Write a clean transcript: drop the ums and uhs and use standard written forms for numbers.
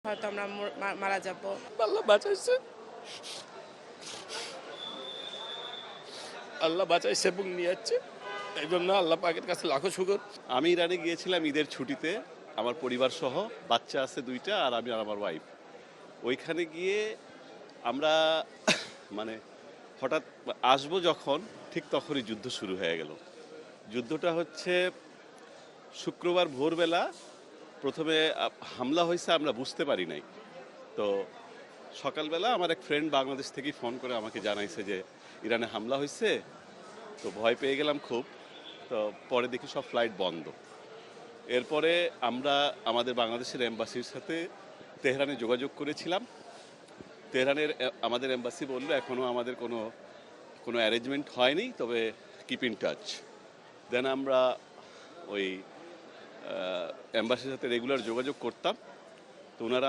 হয়তো আমরা মারা যাব। আল্লাহ বাঁচাইছে, আল্লাহ বাঁচাইছে এবং নিয়ে যাচ্ছে। এই জন্য আল্লাহ পাকের কাছে লাখো শুকর। আমি ইরানে গিয়েছিলাম ঈদের ছুটিতে, আমার পরিবার সহ, বাচ্চা আছে 2টা আর আমি আর আমার ওয়াইফ। ওইখানে গিয়ে আমরা মানে হঠাৎ আসবো যখন, ঠিক তখনই যুদ্ধ শুরু হয়ে গেল। যুদ্ধটা হচ্ছে শুক্রবার ভোরবেলা প্রথমে হামলা হয়েছে, আমরা বুঝতে পারি নাই। তো সকালবেলা আমার এক ফ্রেন্ড বাংলাদেশ থেকেই ফোন করে আমাকে জানাইছে যে ইরানে হামলা হয়েছে। তো ভয় পেয়ে গেলাম খুব। তো পরে দেখি সব ফ্লাইট বন্ধ। এরপরে আমরা আমাদের বাংলাদেশের এম্বাসির সাথে তেহরানে যোগাযোগ করেছিলাম। তেহরানের আমাদের এম্বাসি বললো এখনও আমাদের কোনো অ্যারেঞ্জমেন্ট হয়নি, তবে কিপ ইন টাচ। দেন আমরা ওই এম্বাসির সাথে রেগুলার যোগাযোগ করতাম। তো ওনারা